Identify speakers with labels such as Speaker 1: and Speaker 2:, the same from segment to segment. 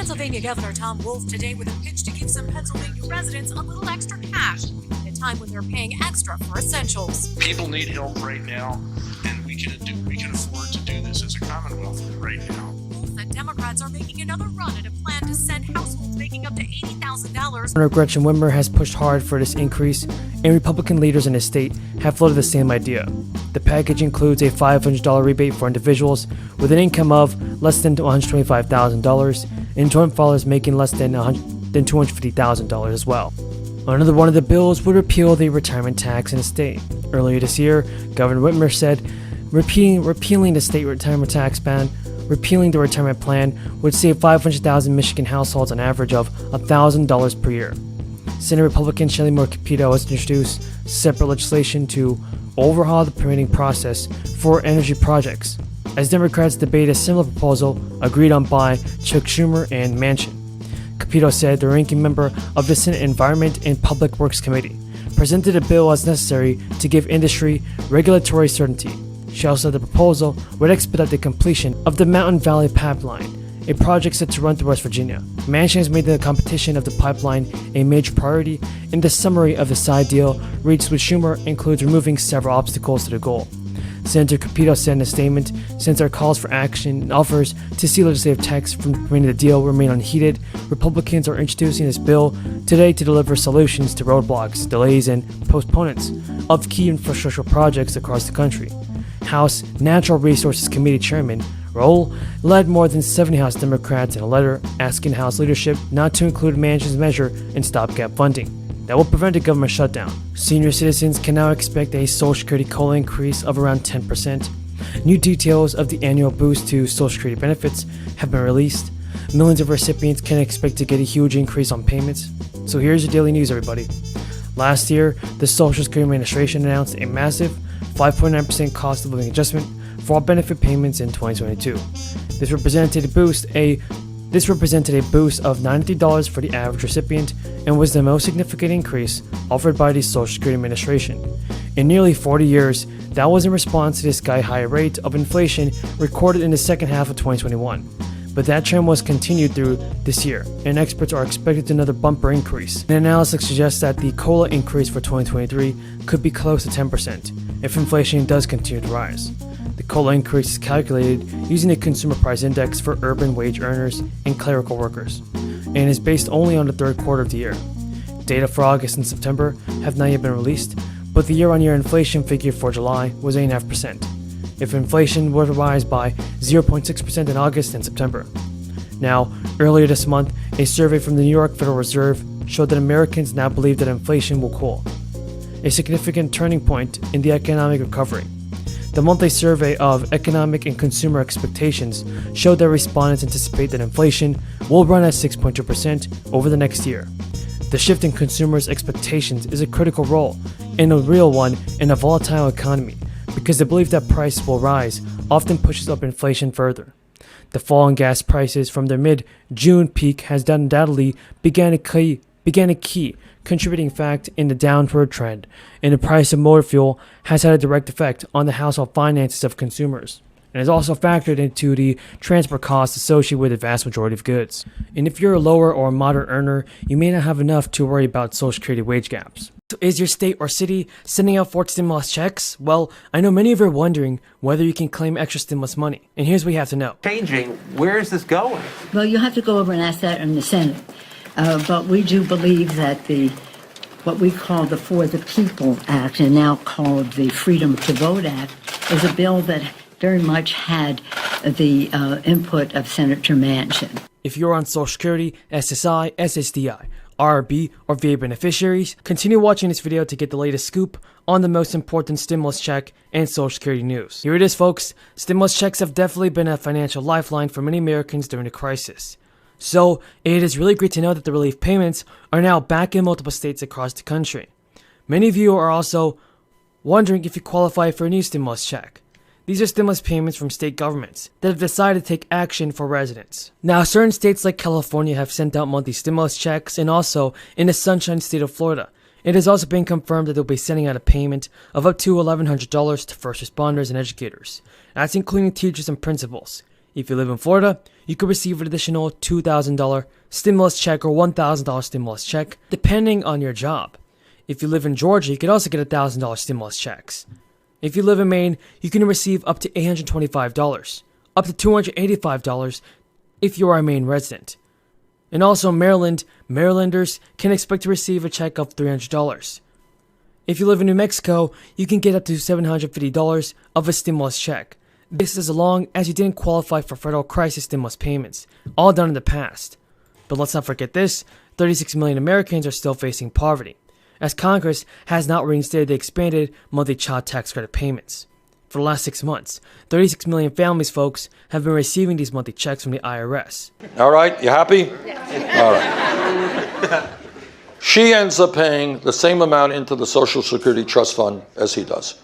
Speaker 1: Pennsylvania Governor Tom Wolf today with a pitch to give some Pennsylvania residents a little extra cash at a time when they're paying extra for essentials.
Speaker 2: People need help right now, and we can afford to do this as a Commonwealth right now.
Speaker 1: Wolf and Democrats are making another run at a plan to send households making up to $80,000.
Speaker 3: Governor Gretchen Whitmer has pushed hard for this increase, and Republican leaders in the state have floated the same idea. The package includes a $500 rebate for individuals with an income of less than $125,000 and joint fathers making less than $250,000 as well. Another one of the bills would repeal the retirement tax in the state. Earlier this year, Governor Whitmer said repealing the state retirement tax ban, repealing the retirement plan would save 500,000 Michigan households an average of $1,000 per year. Senate Republican Shelley Moore Capito has introduced separate legislation to overhaul the permitting process for energy projects, as Democrats debate a similar proposal agreed on by Chuck Schumer and Manchin. Capito said the ranking member of the Senate Environment and Public Works Committee presented a bill as necessary to give industry regulatory certainty. She also said the proposal would expedite the completion of the Mountain Valley Pipeline, a project set to run through West Virginia. Manchin has made the competition of the pipeline a major priority, and the summary of the side deal reached with Schumer includes removing several obstacles to the goal. Senator Capito said in a statement, since our calls for action and offers to see legislative text from permitting the deal remain unheeded, Republicans are introducing this bill today to deliver solutions to roadblocks, delays, and postponements of key infrastructure projects across the country. House Natural Resources Committee Chairman Raul led more than 70 House Democrats in a letter asking House leadership not to include Manchin's measure in stopgap funding that will prevent a government shutdown. Senior citizens can now expect a Social Security COLA increase of around 10%. New details of the annual boost to Social Security benefits have been released. Millions of recipients can expect to get a huge increase on payments. So here's your daily news, everybody. Last year, the Social Security Administration announced a massive 5.9% cost of living adjustment for all benefit payments in 2022. This represented a boost of $93 for the average recipient and was the most significant increase offered by the Social Security Administration. In nearly 40 years, that was in response to the sky-high rate of inflation recorded in the second half of 2021. But that trend was continued through this year, and experts are expecting another bumper increase. An analysis suggests that the COLA increase for 2023 could be close to 10% if inflation does continue to rise. The COLA increase is calculated using a consumer price index for urban wage earners and clerical workers, and is based only on the third quarter of the year. Data for August and September have not yet been released, but the year-on-year inflation figure for July was 8.5%. If inflation were to rise by 0.6% in August and September. Now, earlier this month, a survey from the New York Federal Reserve showed that Americans now believe that inflation will cool, a significant turning point in the economic recovery. The monthly survey of economic and consumer expectations showed that respondents anticipate that inflation will run at 6.2% over the next year. The shift in consumers' expectations is a critical role, and a real one in a volatile economy, because the belief that prices will rise often pushes up inflation further. The fall in gas prices from their mid-June peak has undoubtedly began a key contributing fact in the downward trend, and the price of motor fuel has had a direct effect on the household finances of consumers, and is also factored into the transport costs associated with the vast majority of goods. And if you're a lower or moderate earner, you may not have enough to worry about Social Security wage gaps. So is your state or city sending out 4 stimulus checks? Well, I know many of you are wondering whether you can claim extra stimulus money, and here's what you have to know.
Speaker 4: Changing, where is this going?
Speaker 5: Well, you have to go over and ask that in the Senate. But we do believe that what we call the For the People Act, and now called the Freedom to Vote Act, is a bill that very much had the input of Senator Manchin.
Speaker 3: If you're on Social Security, SSI, SSDI, RRB, or VA beneficiaries, continue watching this video to get the latest scoop on the most important stimulus check and Social Security news. Here it is, folks. Stimulus checks have definitely been a financial lifeline for many Americans during the crisis. So, it is really great to know that the relief payments are now back in multiple states across the country. Many of you are also wondering if you qualify for a new stimulus check. These are stimulus payments from state governments that have decided to take action for residents. Now, certain states like California have sent out monthly stimulus checks, and also in the Sunshine State of Florida, it has also been confirmed that they'll be sending out a payment of up to $1,100 to first responders and educators. That's including teachers and principals. If you live in Florida, you could receive an additional $2,000 stimulus check or $1,000 stimulus check, depending on your job. If you live in Georgia, you could also get $1,000 stimulus checks. If you live in Maine, you can receive up to $825, up to $285 if you are a Maine resident. And also Maryland, Marylanders can expect to receive a check of $300. If you live in New Mexico, you can get up to $750 of a stimulus check. This is as long as you didn't qualify for federal crisis stimulus payments, all done in the past. But let's not forget this, 36 million Americans are still facing poverty, as Congress has not reinstated the expanded monthly child tax credit payments. For the last 6 months, 36 million families, folks, have been receiving these monthly checks from the IRS.
Speaker 6: All right, you happy? All right. She ends up paying the same amount into the Social Security Trust Fund as he does.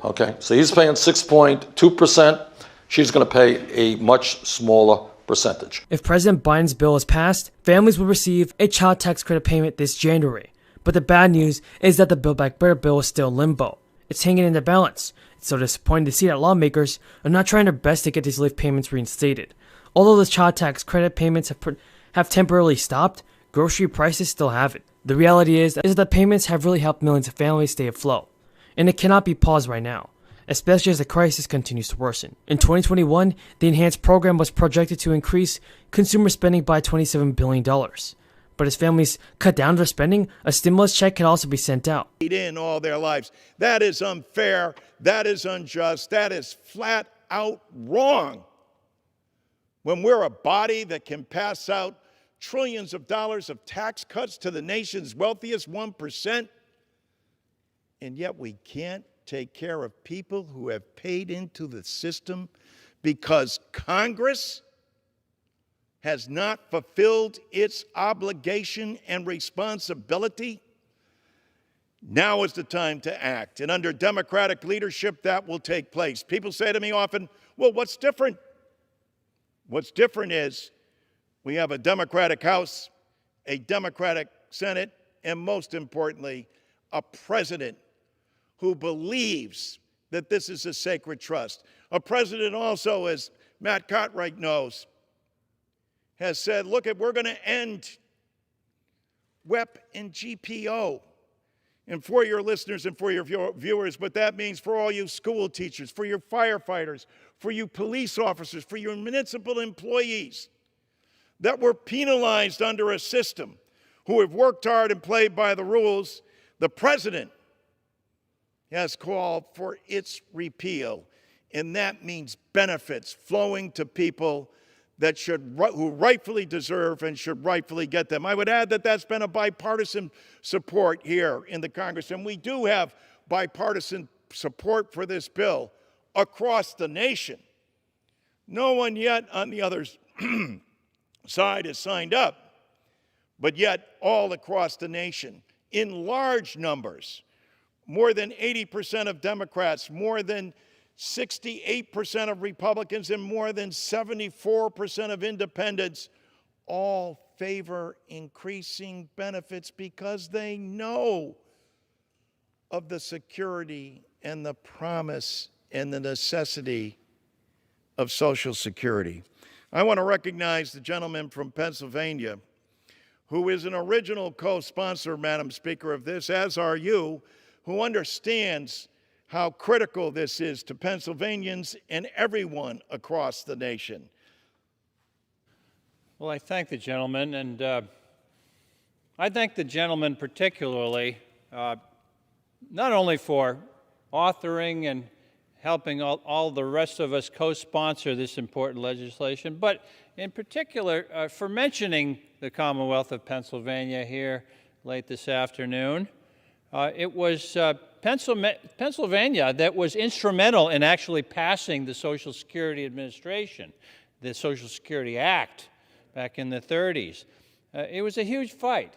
Speaker 6: Okay, so he's paying 6.2%. She's going to pay a much smaller percentage.
Speaker 3: If President Biden's bill is passed, families will receive a child tax credit payment this January. But the bad news is that the Build Back Better bill is still in limbo. It's hanging in the balance. It's so disappointing to see that lawmakers are not trying their best to get these relief payments reinstated. Although the child tax credit payments have temporarily stopped, grocery prices still haven't. The reality is that the payments have really helped millions of families stay afloat. And it cannot be paused right now, especially as the crisis continues to worsen. In 2021, the enhanced program was projected to increase consumer spending by $27 billion. But as families cut down their spending, a stimulus check can also be sent out.
Speaker 7: In all their lives. That is unfair. That is unjust. That is flat out wrong. When we're a body that can pass out trillions of dollars of tax cuts to the nation's wealthiest 1%, and yet we can't take care of people who have paid into the system because Congress has not fulfilled its obligation and responsibility. Now is the time to act. And under Democratic leadership, that will take place. People say to me often, well, what's different? What's different is we have a Democratic House, a Democratic Senate, and most importantly, a president who believes that this is a sacred trust. A president also, as Matt Cartwright knows, has said, look, we're going to end WEP and GPO. And for your listeners and for your viewers, what that means for all you school teachers, for your firefighters, for you police officers, for your municipal employees, that were penalized under a system, who have worked hard and played by the rules, the president has called for its repeal. And that means benefits flowing to people that who rightfully deserve and should rightfully get them. I would add that that's been a bipartisan support here in the Congress, and we do have bipartisan support for this bill across the nation. No one yet on the other side has signed up, but yet all across the nation, in large numbers, more than 80% of Democrats, more than 68% of Republicans, and more than 74% of independents all favor increasing benefits because they know of the security and the promise and the necessity of Social Security. I want to recognize the gentleman from Pennsylvania who is an original co-sponsor, Madam Speaker, of this, as are you, who understands how critical this is to Pennsylvanians and everyone across the nation.
Speaker 8: Well, I thank the gentleman, and I thank the gentleman particularly, not only for authoring and helping all the rest of us co-sponsor this important legislation, but in particular for mentioning the Commonwealth of Pennsylvania here late this afternoon. It was Pennsylvania that was instrumental in actually passing the Social Security Administration, the Social Security Act, back in the 30s. It was a huge fight.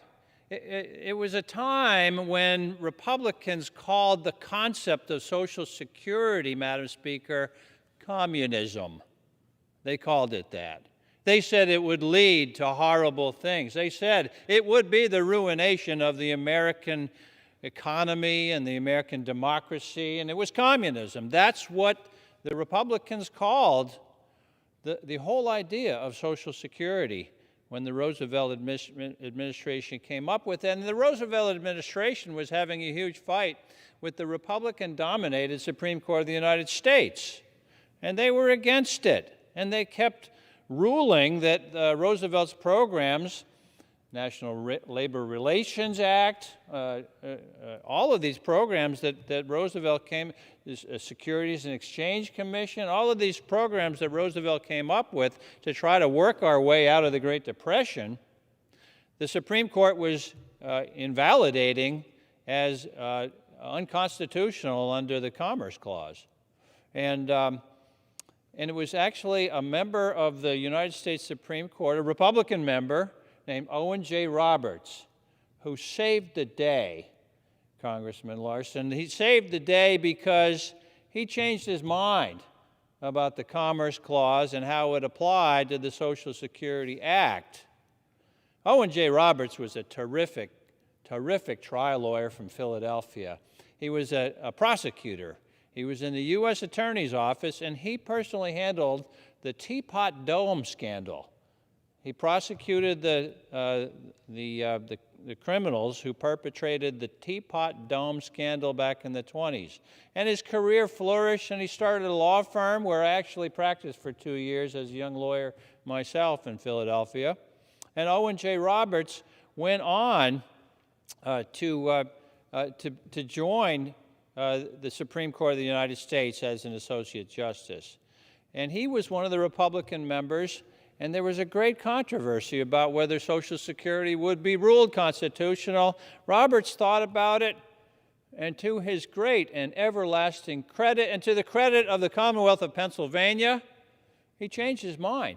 Speaker 8: It was a time when Republicans called the concept of Social Security, Madam Speaker, communism. They called it that. They said it would lead to horrible things. They said it would be the ruination of the American economy and the American democracy, and it was communism. That's what the Republicans called the whole idea of Social Security when the Roosevelt administration came up with it. And the Roosevelt administration was having a huge fight with the Republican-dominated Supreme Court of the United States. And they were against it. And they kept ruling that Roosevelt's programs, National Labor Relations Act, all of these programs that Roosevelt came, Securities and Exchange Commission, all of these programs that Roosevelt came up with to try to work our way out of the Great Depression, the Supreme Court was invalidating as unconstitutional under the Commerce Clause. And it was actually a member of the United States Supreme Court, a Republican member, named Owen J. Roberts, who saved the day, Congressman Larson. He saved the day because he changed his mind about the Commerce Clause and how it applied to the Social Security Act. Owen J. Roberts was a terrific trial lawyer from Philadelphia. He was a prosecutor. He was in the U.S. Attorney's Office, and he personally handled the Teapot Dome scandal. He prosecuted the criminals who perpetrated the Teapot Dome scandal back in the 20s. And his career flourished, and he started a law firm where I actually practiced for 2 years as a young lawyer myself in Philadelphia. And Owen J. Roberts went on to join the Supreme Court of the United States as an Associate Justice. And he was one of the Republican members, and there was a great controversy about whether Social Security would be ruled constitutional. Roberts thought about it, and to his great and everlasting credit, and to the credit of the Commonwealth of Pennsylvania, he changed his mind.